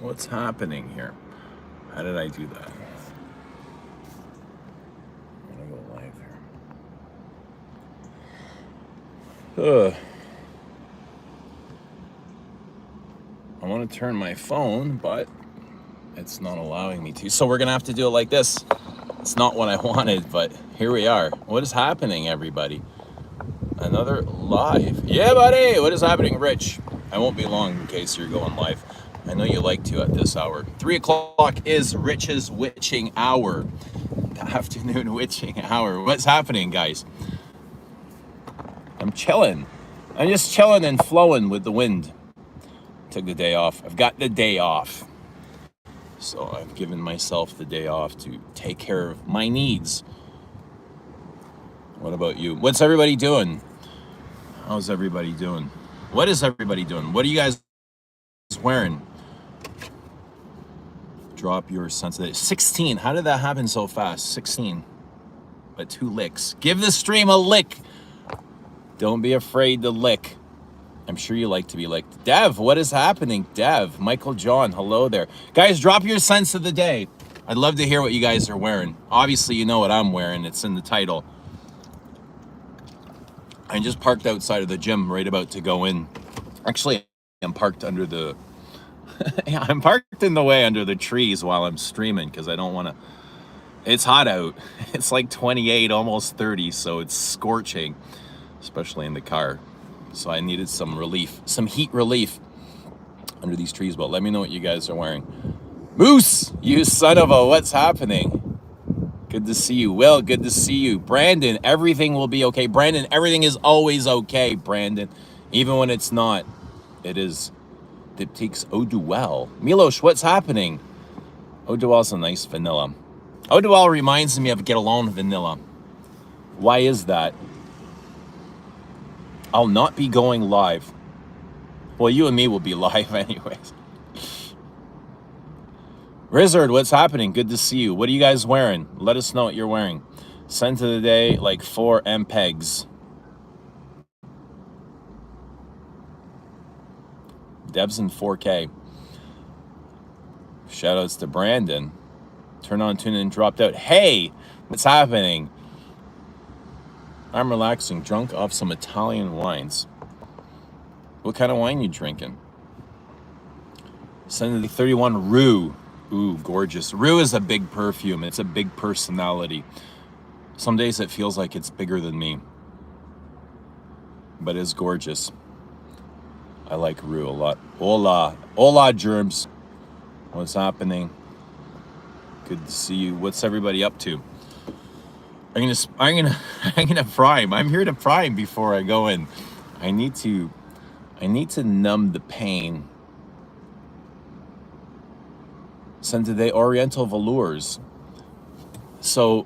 What's happening here? How did I do that? I'm gonna go live here. I want to turn my phone, but it's not allowing me to. So we're gonna have to do it like this. It's not what I wanted, but here we are. What is happening, everybody? Another live. Yeah, buddy. What is happening, Rich? I won't be long in case you're going live. I know you like to at this hour. 3 o'clock is Rich's witching hour. The afternoon witching hour. What's happening, guys? I'm chilling. I'm just chilling and flowing with the wind. Took the day off. I've got the day off. So I've given myself the day off to take care of my needs. What about you? What's everybody doing? How's everybody doing? What is everybody doing? What are you guys wearing? Drop your sense of it. 16. How did that happen so fast? 16. But 2 licks. Give the stream a lick. Don't be afraid to lick. I'm sure you like to be licked. Dev, what is happening? Dev, Michael John, hello there. Guys, drop your sense of the day. I'd love to hear what you guys are wearing. Obviously, you know what I'm wearing. It's in the title. I just parked outside of the gym, right about to go in. Actually, I'm parked under the... yeah, I'm parked in the way under the trees while I'm streaming because I don't want to... It's hot out. It's like 28, almost 30, so it's scorching, especially in the car. So I needed some relief, some heat relief under these trees. But let me know what you guys are wearing. Moose, you son of a, what's happening? Good to see you. Will, good to see you. Brandon, everything will be okay. Brandon, everything is always okay, Brandon. Even when it's not, it is. Diptyque's Eau de Well. Milosh, what's happening? Eau de Well's a nice vanilla. Eau de Well reminds me of Get Alone vanilla. Why is that? I'll not be going live. Well, you and me will be live anyways. Rizzard, what's happening? Good to see you. What are you guys wearing? Let us know what you're wearing. Scent of the day, like 4 MPEGs. Devs in 4K. Shoutouts to Brandon. Turn on, tune in, dropped out. Hey, what's happening? I'm relaxing, drunk off some Italian wines. What kind of wine you drinking? Send the 31 Rue. Ooh, gorgeous. Rue is a big perfume. It's a big personality. Some days it feels like it's bigger than me. But it's gorgeous. I like Rue a lot. Hola. Hola, germs. What's happening? Good to see you. What's everybody up to? I'm gonna prime. I'm here to prime before I go in. I need to numb the pain. Send today Oriental Velours. So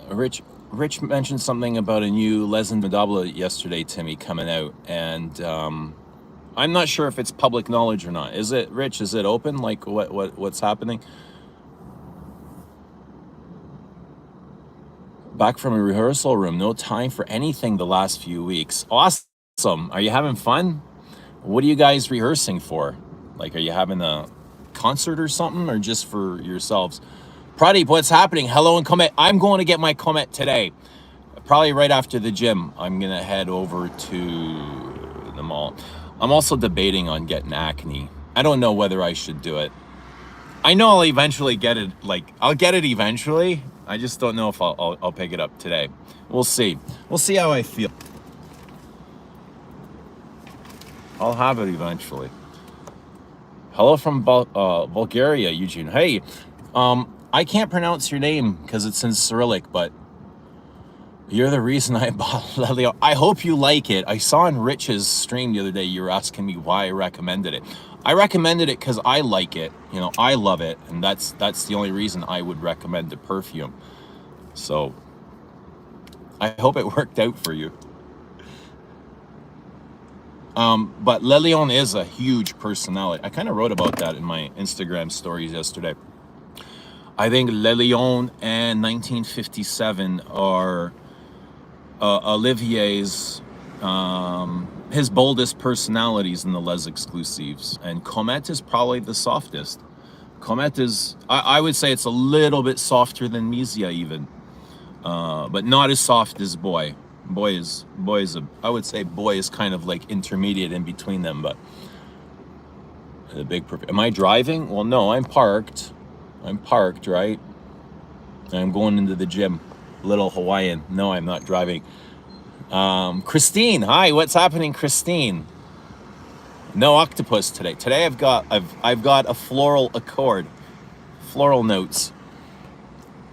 Rich mentioned something about a new Les Indomptables yesterday, Timmy, coming out, and I'm not sure if it's public knowledge or not. Is it, Rich? Is it open? Like what's happening? Back from a rehearsal room, no time for anything the last few weeks. Awesome. Are you having fun? What are you guys rehearsing for? Like, are you having a concert or something, or just for yourselves? Pradeep, what's happening? Hello and Comet. I'm going to get my Comet today. Probably right after the gym. I'm going to head over to the mall. I'm also debating on getting acne. I don't know whether I should do it. I know I'll eventually get it. Like, I'll get it eventually. I just don't know if I'll pick it up today. We'll see. We'll see how I feel. I'll have it eventually. Hello from Bulgaria, Eugene. Hey, I can't pronounce your name because it's in Cyrillic, but you're the reason I bought Lelio. I hope you like it. I saw on Rich's stream the other day, you were asking me why I recommended it. I recommended it because I like it. You know, I love it. And that's the only reason I would recommend the perfume. So I hope it worked out for you. But Le Lion is a huge personality. I kind of wrote about that in my Instagram stories yesterday. I think Le Lion and 1957 are Olivier's his boldest personalities in the Les Exclusifs, and Comet is probably the softest. Comet is, I would say it's a little bit softer than Mizia even, but not as soft as Boy. Boy is I would say Boy is kind of like intermediate in between them, but the big, am I driving? Well, no, I'm parked, right? And I'm going into the gym, little Hawaiian. No, I'm not driving. Christine, hi, what's happening, Christine? No octopus today. Today I've got a floral accord, floral notes.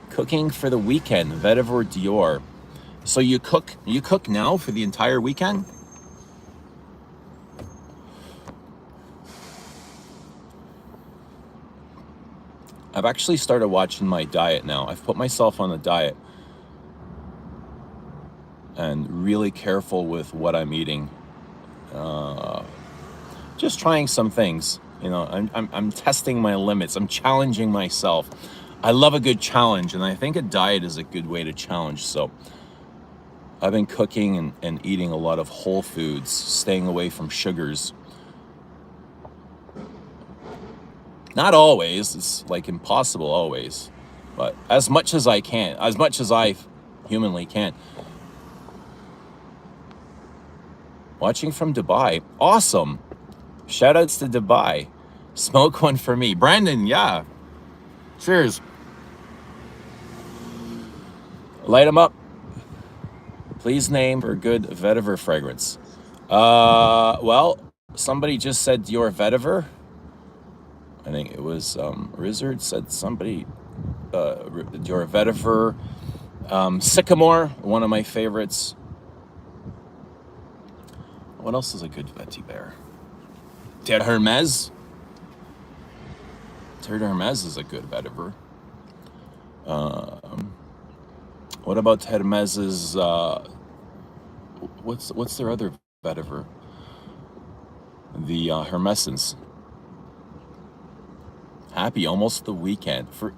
Cooking for the weekend, vetiver Dior. So you cook now for the entire weekend? I've actually started watching my diet now. I've put myself on a diet and really careful with what I'm eating. Just trying some things, you know. I'm testing my limits. I'm challenging myself. I love a good challenge, and I think a diet is a good way to challenge. So I've been cooking and eating a lot of whole foods, staying away from sugars. Not always, it's like impossible always, but as much as I can, as much as I humanly can. Watching from Dubai, awesome. Shout outs to Dubai. Smoke one for me. Brandon, yeah. Cheers. Light them up. Please name for good vetiver fragrance. Well, somebody just said your vetiver. I think it was Rizzard said somebody, your vetiver. Sycamore, one of my favorites. What else is a good vetiver? Terre Hermes. Terre Hermes is a good vetiver. What about Hermes's? What's their other vetiver? The Hermescence. Happy, almost the weekend. For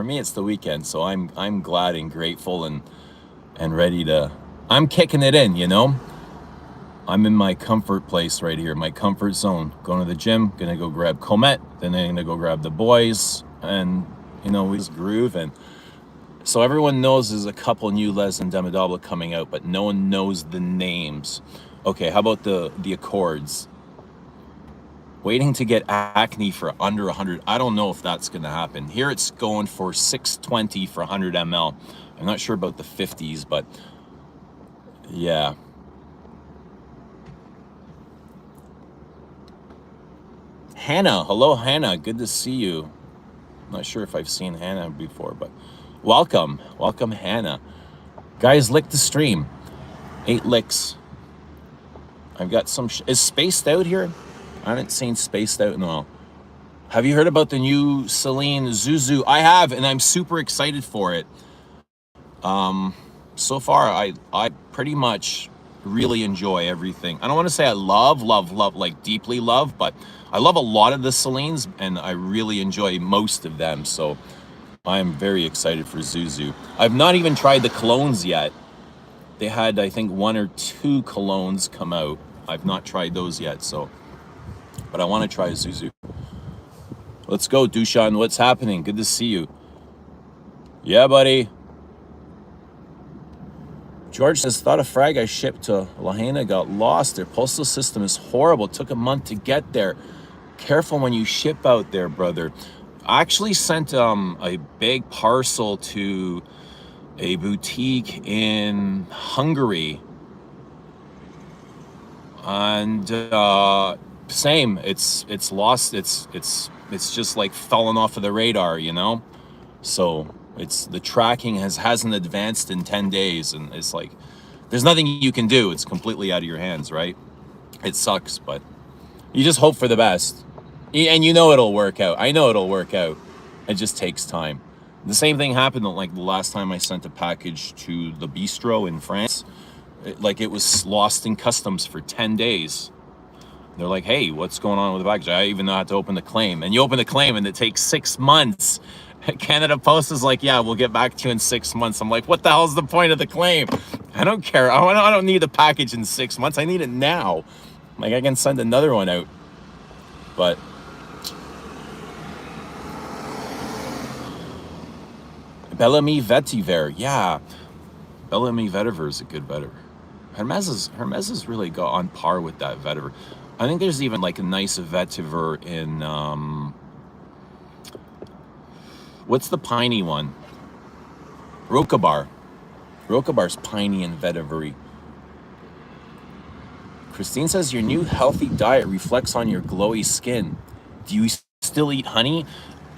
me it's the weekend, so I'm glad and grateful and ready to. I'm kicking it in, you know. I'm in my comfort place right here, my comfort zone. Going to the gym, gonna go grab Comet, then I'm gonna go grab the boys, and you know, we just groove. And so everyone knows there's a couple new Les and Demodable coming out, but no one knows the names. Okay, how about the Accords? Waiting to get Acne for under 100. I don't know if that's gonna happen. Here it's going for $620 for 100 ml. I'm not sure about the 50s, but yeah. Hannah, hello Hannah, good to see you. Not sure if I've seen Hannah before, but welcome Hannah. Guys, lick the stream. 8 licks. I've got some, is Spaced Out here? I haven't seen Spaced Out in a while. Have you heard about the new Celine Zuzu? I have, and I'm super excited for it. So far, I pretty much really enjoy everything. I don't want to say I love, like deeply love, but I love a lot of the Celines, and I really enjoy most of them. So I'm very excited for Zuzu. I've not even tried the colognes yet. They had, I think, 1 or 2 colognes come out. I've not tried those yet, so. But I want to try Zuzu. Let's go, Dushan. What's happening? Good to see you. Yeah, buddy. George says, thought a frag I shipped to Lahaina got lost. Their postal system is horrible. It took a month to get there. Careful when you ship out there, brother. I actually sent a big parcel to a boutique in Hungary. And same, it's lost. It's just like fallen off of the radar, you know? So it's the tracking hasn't advanced in 10 days, and it's like there's nothing you can do. It's completely out of your hands, right? It sucks, but you just hope for the best. And you know it'll work out. I know it'll work out. It just takes time. The same thing happened like the last time I sent a package to the Bistro in France. It was lost in customs for 10 days. They're like, hey, what's going on with the package? I even know how to open the claim. And you open the claim and it takes 6 months. Canada Post is like, yeah, we'll get back to you in 6 months. I'm like, what the hell's the point of the claim? I don't care. I don't need a package in 6 months. I need it now. Like, I can send another one out. But Bellamy Vetiver, yeah. Bellamy Vetiver is a good vetiver. Hermes is really got on par with that vetiver. I think there's even like a nice vetiver in what's the piney one? Rokabar. Rokabar's piney and vetivery. Christine says your new healthy diet reflects on your glowy skin. Do you still eat honey?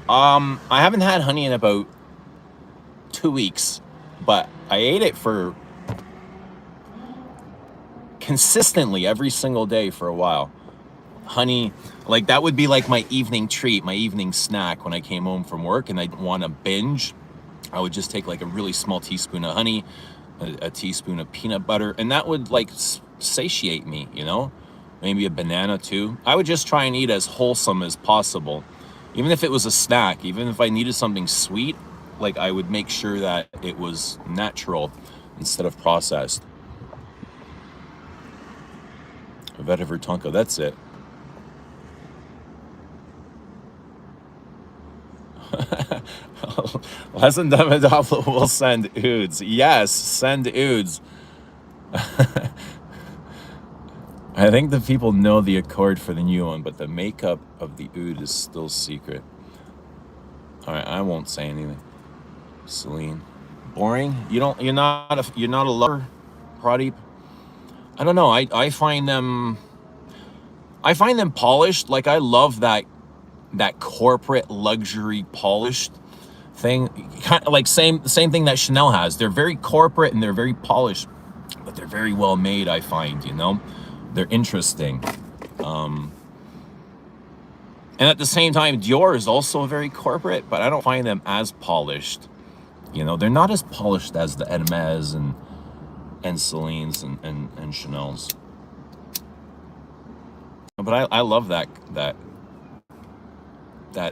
I haven't had honey in about 2 weeks, but I ate it for consistently every single day for a while. Honey, like that would be like my evening treat, my evening snack when I came home from work and I'd want to binge. I would just take like a really small teaspoon of honey, a teaspoon of peanut butter, and that would like satiate me, you know? Maybe a banana too. I would just try and eat as wholesome as possible. Even if it was a snack, even if I needed something sweet, like I would make sure that it was natural instead of processed. Vetiver Tonka, that's it. Lesson Damadopoulos will send oods. Yes, send oods. I think the people know the accord for the new one, but the makeup of the oud is still secret. All right, I won't say anything. Celine, boring. You're not a lover, Pradeep. I don't know. I find them polished. Like I love that corporate luxury polished thing. Kind of like same thing that Chanel has. They're very corporate and they're very polished, but they're very well made. I find, you know, they're interesting. And at the same time, Dior is also very corporate, but I don't find them as polished. You know, they're not as polished as the Hermes and Celine's and Chanel's. But I love that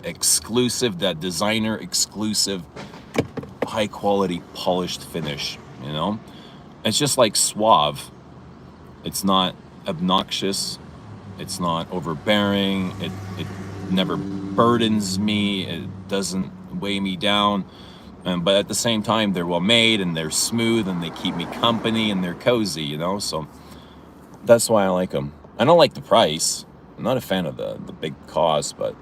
exclusive, that designer exclusive, high quality polished finish, you know? It's just like suave. It's not obnoxious. It's not overbearing. It never burdens me. It doesn't weigh me down. But at the same time, they're well made and they're smooth and they keep me company and they're cozy, you know? So that's why I like them. I don't like the price. I'm not a fan of the big cost, but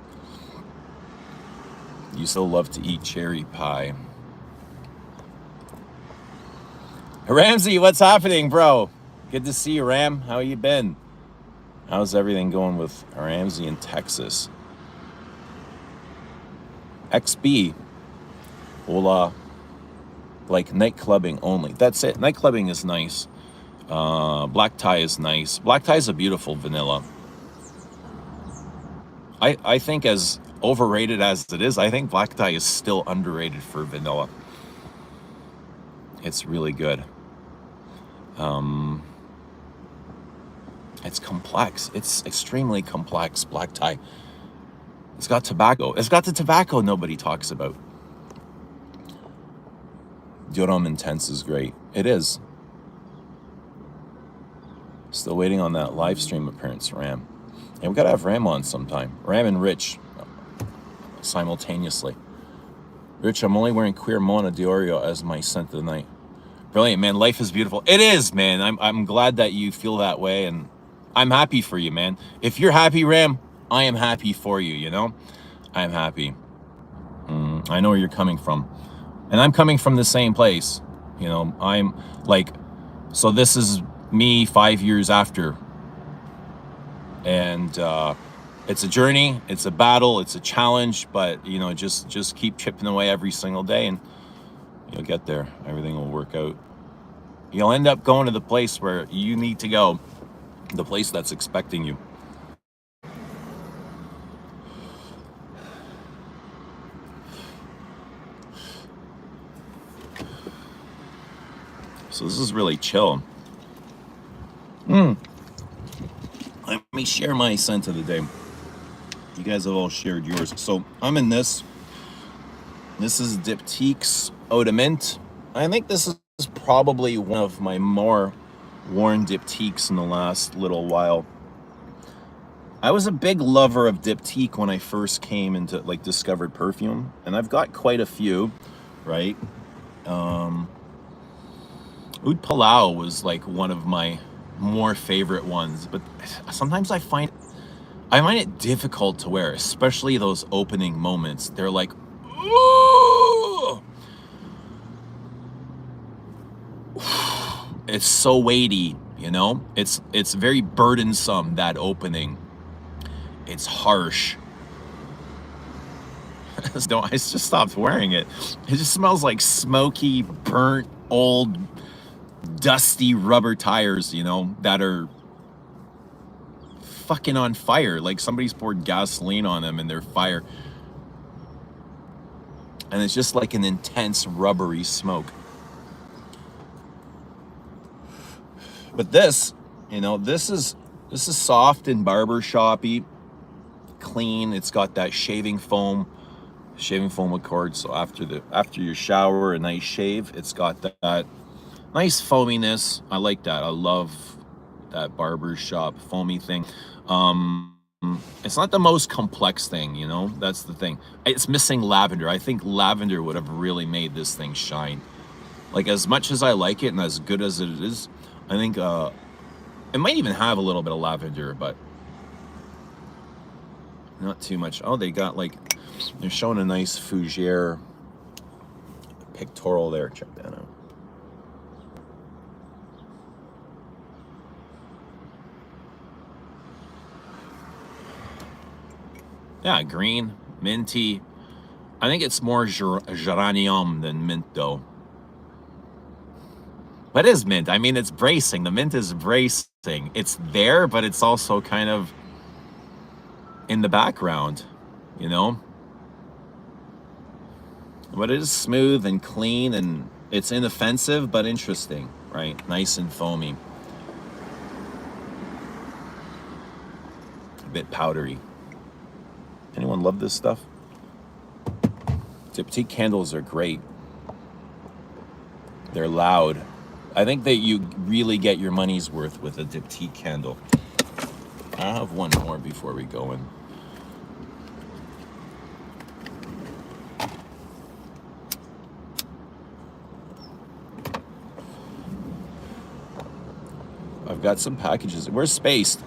you still love to eat cherry pie. Ramsey, what's happening, bro? Good to see you, Ram. How you been? How's everything going with Ramsey in Texas? XB. Hola. Like night clubbing only. That's it. Night clubbing is nice. Black tie is nice. Black tie is a beautiful vanilla. I think as overrated as it is, I think black tie is still underrated for vanilla. It's really good. It's complex. It's extremely complex, black tie. It's got tobacco. It's got the tobacco nobody talks about. Dior Intense is great. It is. Still waiting on that live stream appearance, Ram. And we gotta have Ram on sometime. Ram and Rich simultaneously. Rich, I'm only wearing Queer Mona Diorio as my scent of the night. Brilliant, man. Life is beautiful. It is, man. I'm glad that you feel that way, and I'm happy for you, man. If you're happy, Ram, I am happy for you, you know? I am happy. I know where you're coming from. And I'm coming from the same place. You know, I'm like, so this is me 5 years after. And it's a journey, it's a battle, it's a challenge, but, you know, just keep chipping away every single day and you'll get there. Everything will work out. You'll end up going to the place where you need to go, the place that's expecting you. So this is really chill. Let me share my scent of the day. You guys have all shared yours. So I'm in this This is Diptyque's Eau de Mint. I think this is probably one of my more worn Diptyques in the last little while. I was a big lover of Diptyque when I first came into, like, discovered perfume, and I've got quite a few, right? Oud Palau was like one of my more favorite ones, but sometimes I find it difficult to wear, especially those opening moments. They're like, ooh! It's so weighty, you know? It's very burdensome, that opening. It's harsh. I just stopped wearing it. It just smells like smoky, burnt, old, dusty rubber tires, you know, that are fucking on fire. Like somebody's poured gasoline on them and they're fire. And it's just like an intense rubbery smoke. But this, you know, this is soft and barbershop-y, clean. It's got that shaving foam accord. So after your shower, a nice shave, it's got that nice foaminess. I like that. I love that barbershop foamy thing. It's not the most complex thing, you know, that's the thing. It's missing lavender. I think lavender would have really made this thing shine. Like, as much as I like it and as good as it is, I think it might even have a little bit of lavender, but not too much. Oh, they got, like, they're showing a nice fougere pictorial there. Check that out. Yeah, green, minty. I think it's more geranium than mint, though. What is mint? I mean, it's bracing. The mint is bracing. It's there, but it's also kind of in the background, you know? But it is smooth and clean, and it's inoffensive, but interesting, right? Nice and foamy. A bit powdery. Anyone love this stuff? Diptyque candles are great. They're loud. I think that you really get your money's worth with a Diptyque candle. I have one more before we go in. I've got some packages. We're spaced.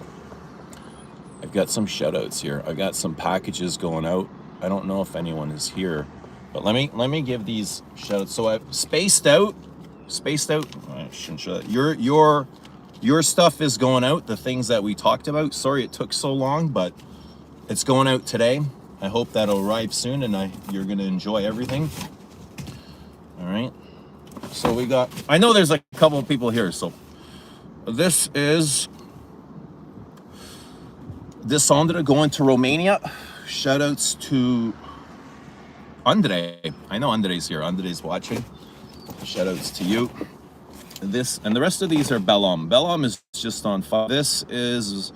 I've got some shoutouts here. I've got some packages going out. I don't know if anyone is here, but let me give these shoutouts. So I've spaced out. I shouldn't show that. Your stuff is going out. The things that we talked about. Sorry it took so long, but it's going out today. I hope that'll arrive soon, and you're gonna enjoy everything. All right. So we got. I know there's a couple of people here. So this is Descendre going to Romania. Shoutouts to Andre. I know Andre's here. Andre's watching. Shoutouts to you. This and the rest of these are Bellum. Bellum is just on fire. This is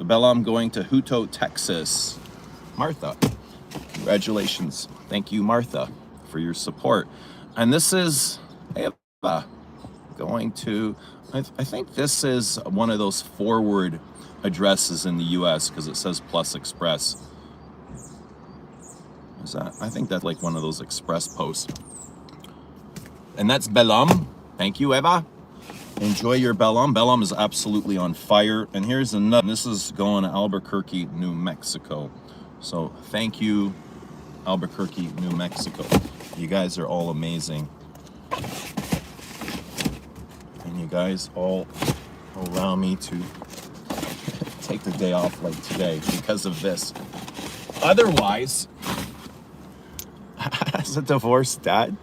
Bellum going to Shoutouts, Texas. Martha, congratulations. Thank you, Martha, for your support. And this is Eva going to, I think this is one of those forward addresses in the US because it says Plus Express. Is that? I think that's like one of those express posts. And that's Bellum. Thank you, Eva. Enjoy your Bellum. Bellum is absolutely on fire. And here's another. This is going to Albuquerque, New Mexico. So thank you, Albuquerque, New Mexico. You guys are all amazing. And you guys all allow me to take the day off like today because of this. Otherwise, as a divorced dad,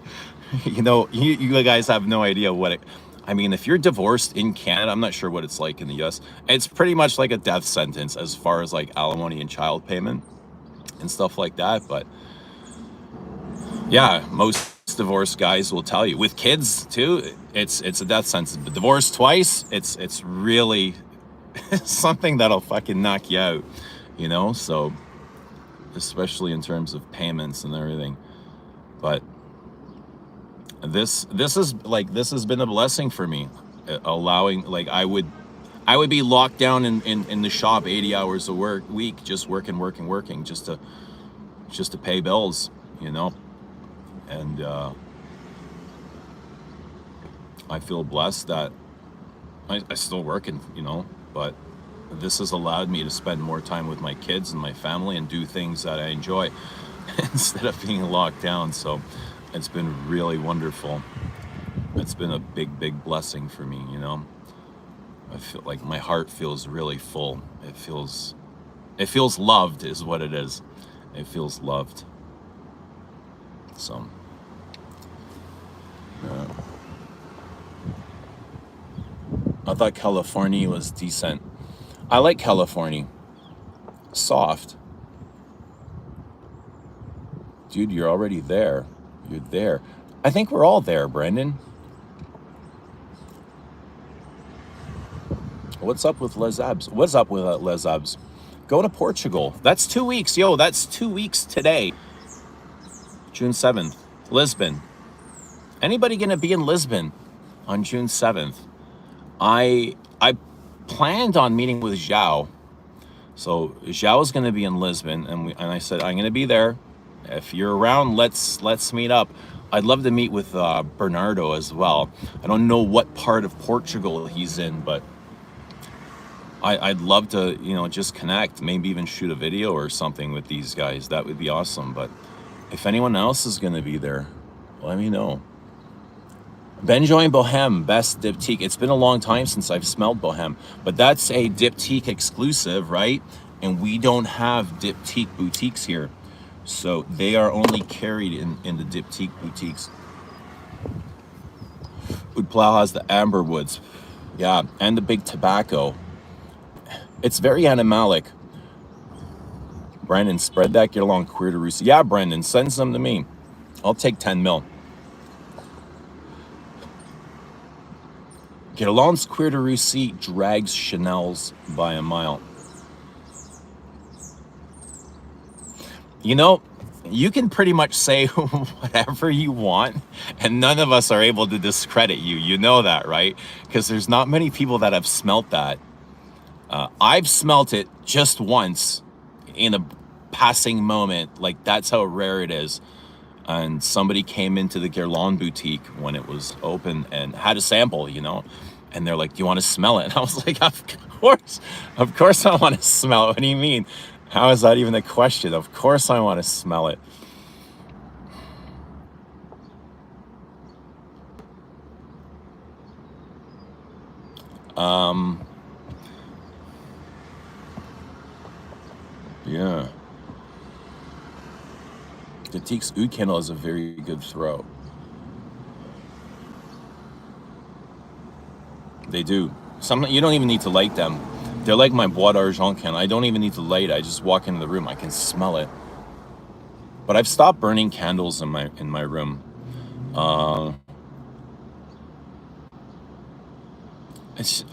you know, you guys have no idea what it, I mean, if you're divorced in Canada, I'm not sure what it's like in the US. It's pretty much like a death sentence as far as like alimony and child payment and stuff like that. But yeah, most divorced guys will tell you with kids too, it's a death sentence. But divorced twice, it's really something that'll fucking knock you out, you know? So especially in terms of payments and everything. But this has been a blessing for me, allowing, like, I would be locked down in the shop 80 hours a week, just working, just to pay bills, you know. And I feel blessed that I still working, you know, but this has allowed me to spend more time with my kids and my family and do things that I enjoy instead of being locked down. So it's been really wonderful. It's been a big blessing for me, you know. I feel like my heart feels really full. It feels loved is what it is. It feels loved. So I thought California was decent. I like California. Soft. Dude, you're already there. You're there. I think we're all there, Brendan. What's up with Les Abs? What's up with Les Abs? Go to Portugal. That's 2 weeks. Yo, that's 2 weeks today. June 7th. Lisbon. Anybody gonna be in Lisbon on June 7th? I planned on meeting with Zhao. So Zhao is gonna be in Lisbon, and I said I'm gonna be there. If you're around, let's meet up. I'd love to meet with Bernardo as well. I don't know what part of Portugal he's in, but I'd love to, you know, just connect, maybe even shoot a video or something with these guys. That would be awesome. But if anyone else is going to be there, let me know. Benjoin Bohem, best Diptyque. It's been a long time since I've smelled Bohem, but that's a Diptyque exclusive, right? And we don't have Diptyque boutiques here. So they are only carried in the Diptyque boutiques. Oud Plow has the amber woods. Yeah, and the big tobacco. It's very animalic. Brandon, spread that Guerlain Cuir de Russie. Yeah, Brandon, send some to me. I'll take 10 mil. Guerlain's Cuir de Russie drags Chanel's by a mile. You know, you can pretty much say whatever you want, and none of us are able to discredit you. You know that, right? Because there's not many people that have smelt that. I've smelt it just once in a passing moment. Like, that's how rare it is. And somebody came into the Guerlain boutique when it was open and had a sample, you know, and they're like, do you want to smell it? And I was like, of course I want to smell it. What do you mean? How is that even a question? Of course I want to smell it. Yeah. Diptyque's Oud Candle is a very good throw. They do. You don't even need to light them. They're like my Bois d'Argent candle. I don't even need to light it. I just walk into the room. I can smell it. But I've stopped burning candles in my room.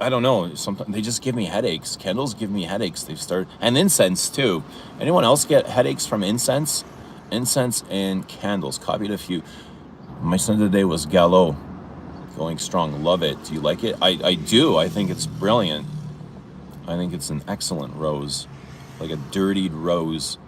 I don't know. Sometimes they just give me headaches. Candles give me headaches. They've started, and incense too. Anyone else get headaches from incense? Incense and candles. Copied a few. My son today was Gallo. Going strong. Love it. Do you like it? I do. I think it's brilliant. I think it's an excellent rose. Like a dirtied rose.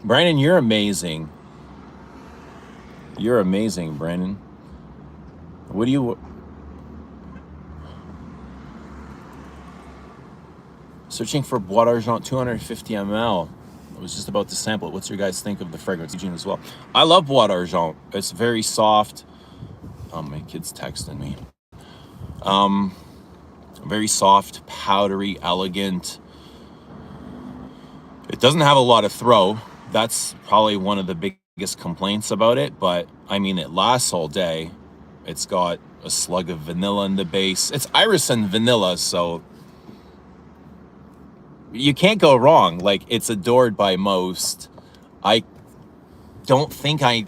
Brandon, you're amazing. You're amazing, Brandon. What do you... Searching for Bois d'Argent 250 ml. I was just about to sample it. What's your guys think of the fragrance? Eugene as well. I love Bois d'Argent. It's very soft. Oh, my kid's texting me. Very soft, powdery, elegant. It doesn't have a lot of throw. That's probably one of the biggest complaints about it, but I mean, it lasts all day. It's got a slug of vanilla in the base. It's iris and vanilla, so you can't go wrong. Like, it's adored by most. I don't think I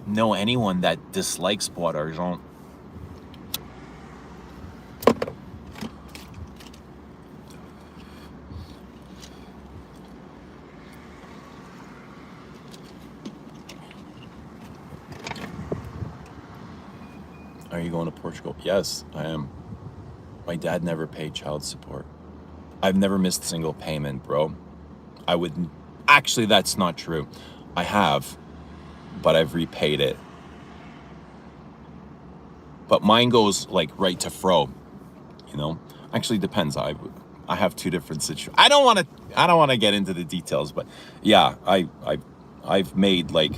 know anyone that dislikes Bois d'Argent. Are you going to Portugal? Yes, I am. My dad never paid child support. I've never missed a single payment, bro. I would... Actually, that's not true. I have, but I've repaid it. But mine goes like right to fro, you know? Actually depends. I have two different situations. I don't want to get into the details, but yeah, I've made like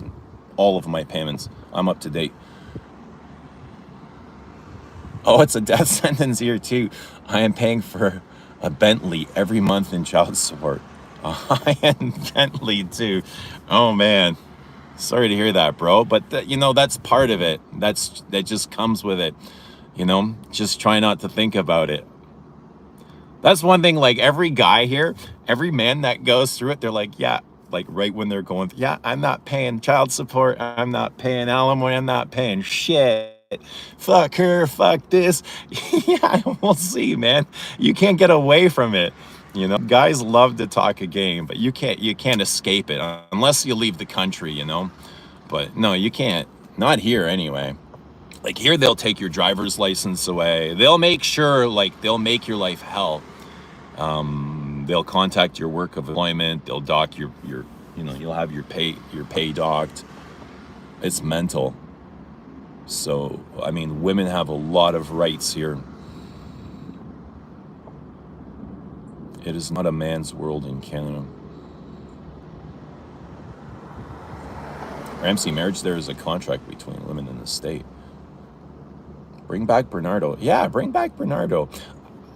all of my payments. I'm up to date. Oh, it's a death sentence here too. I am paying for a Bentley every month in child support. A high-end Bentley too. Oh man, sorry to hear that, bro. But you know, that's part of it. That just comes with it. You know, just try not to think about it. That's one thing. Like every guy here, every man that goes through it, they're like, yeah, like right when they're going, yeah, I'm not paying child support. I'm not paying alimony. I'm not paying shit. Fuck her, fuck this. Yeah, we'll see, man. You can't get away from it. You know, guys love to talk a game, but you can't escape it unless you leave the country, you know. But no, you can't. Not here anyway. Like here, they'll take your driver's license away. They'll make sure, like, they'll make your life hell. They'll contact your work of employment. They'll dock your you know, you'll have your pay docked. It's mental. So, I mean, women have a lot of rights here. It is not a man's world in Canada. Ramsey, marriage there is a contract between women and the state. Bring back Bernardo. Yeah, bring back Bernardo.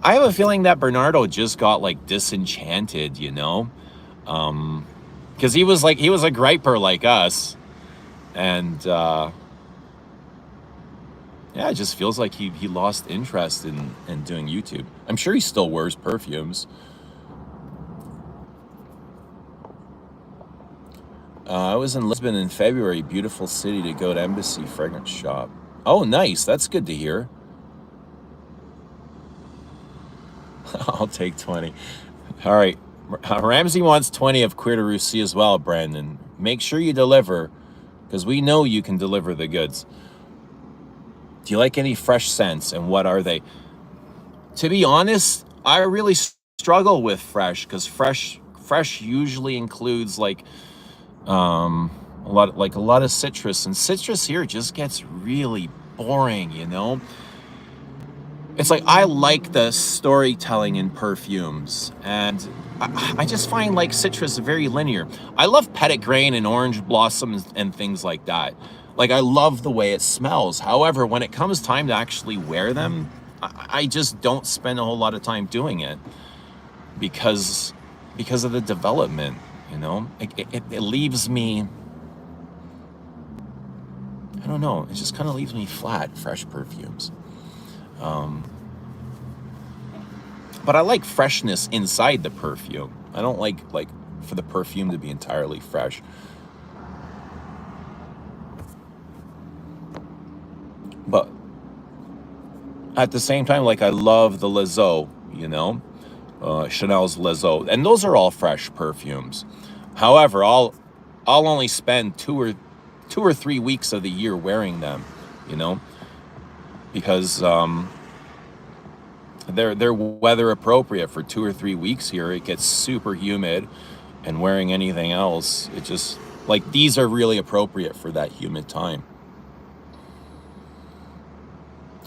I have a feeling that Bernardo just got like disenchanted, you know? Because he was a griper like us. And yeah, it just feels like he lost interest in doing YouTube. I'm sure he still wears perfumes. I was in Lisbon in February. Beautiful city to go to embassy fragrance shop. Oh, nice. That's good to hear. I'll take 20. All right. Ramsey wants 20 of Cuir de Russie as well, Brandon. Make sure you deliver, because we know you can deliver the goods. Do you like any fresh scents, and what are they? To be honest, I really struggle with fresh, because fresh usually includes like a lot of citrus, and citrus here just gets really boring, you know? It's like, I like the storytelling in perfumes, and I just find like citrus very linear. I love petitgrain and orange blossoms and things like that. Like, I love the way it smells. However, when it comes time to actually wear them, I just don't spend a whole lot of time doing it because of the development, you know? It leaves me, I don't know, it just kind of leaves me flat, fresh perfumes. But I like freshness inside the perfume. I don't like for the perfume to be entirely fresh. But at the same time, like, I love the Lezo, you know, Chanel's Lezo, and those are all fresh perfumes. However, I'll only spend 2 or 3 weeks of the year wearing them, you know, because they're weather appropriate for 2 or 3 weeks here. It gets super humid, and wearing anything else, it just, like, these are really appropriate for that humid time.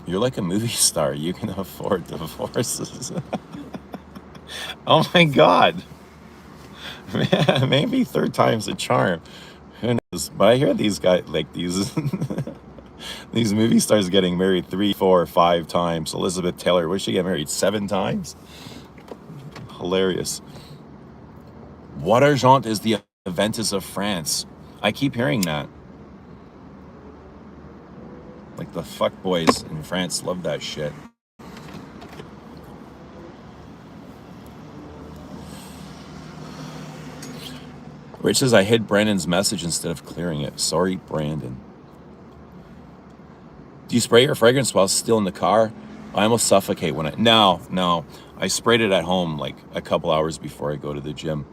You're like a movie star. You can afford divorces. Oh my God. Man, maybe third time's a charm. Who knows? But I hear these guys, like these these movie stars getting married 3, 4, 5 times. Elizabeth Taylor, what did she get married? 7 times? Hilarious. Bois d'Argent is the Aventus of France. I keep hearing that. Like, the fuck boys in France love that shit. Rich says, I hid Brandon's message instead of clearing it. Sorry, Brandon. Do you spray your fragrance while still in the car? I almost suffocate when no. I sprayed it at home like a couple hours before I go to the gym.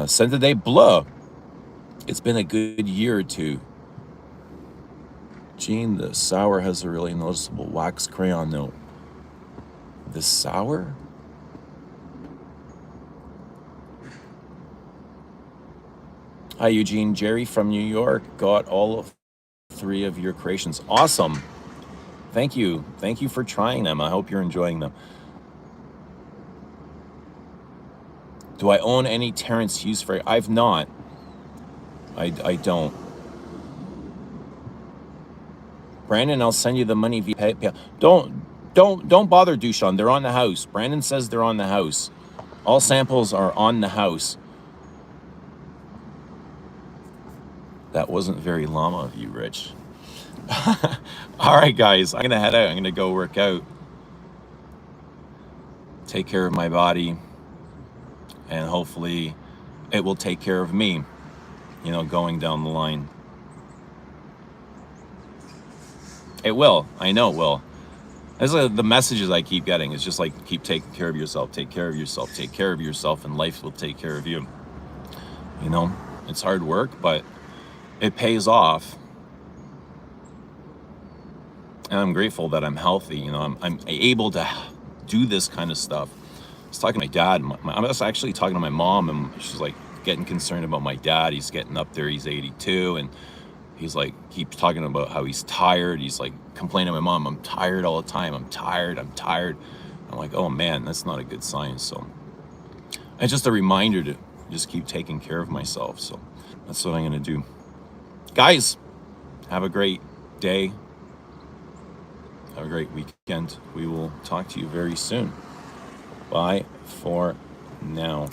Sente de Bleu. It's been a good year or two. Gene, the sour has a really noticeable wax crayon note. The sour? Hi, Eugene. Jerry from New York got all of 3 of your creations. Awesome. Thank you. Thank you for trying them. I hope you're enjoying them. Do I own any Terrence Hughes fragrance? I've not. I don't. Brandon, I'll send you the money via PayPal. Don't bother, Dushan. They're on the house. Brandon says they're on the house. All samples are on the house. That wasn't very llama of you, Rich. All right, guys. I'm going to head out. I'm going to go work out. Take care of my body. And hopefully it will take care of me, you know, going down the line. It will. I know it will. That's the messages I keep getting. It's just like, keep taking care of yourself, take care of yourself, take care of yourself, and life will take care of you. You know, it's hard work, but it pays off. And I'm grateful that I'm healthy. You know, I'm able to do this kind of stuff. I was talking to my dad. I was actually talking to my mom, and she's like getting concerned about my dad. He's getting up there. He's 82, and he's like, keeps talking about how he's tired. He's like complaining to my mom, I'm tired all the time. I'm tired. I'm like, oh man, that's not a good sign. So it's just a reminder to just keep taking care of myself. So that's what I'm going to do. Guys, have a great day. Have a great weekend. We will talk to you very soon. Bye for now.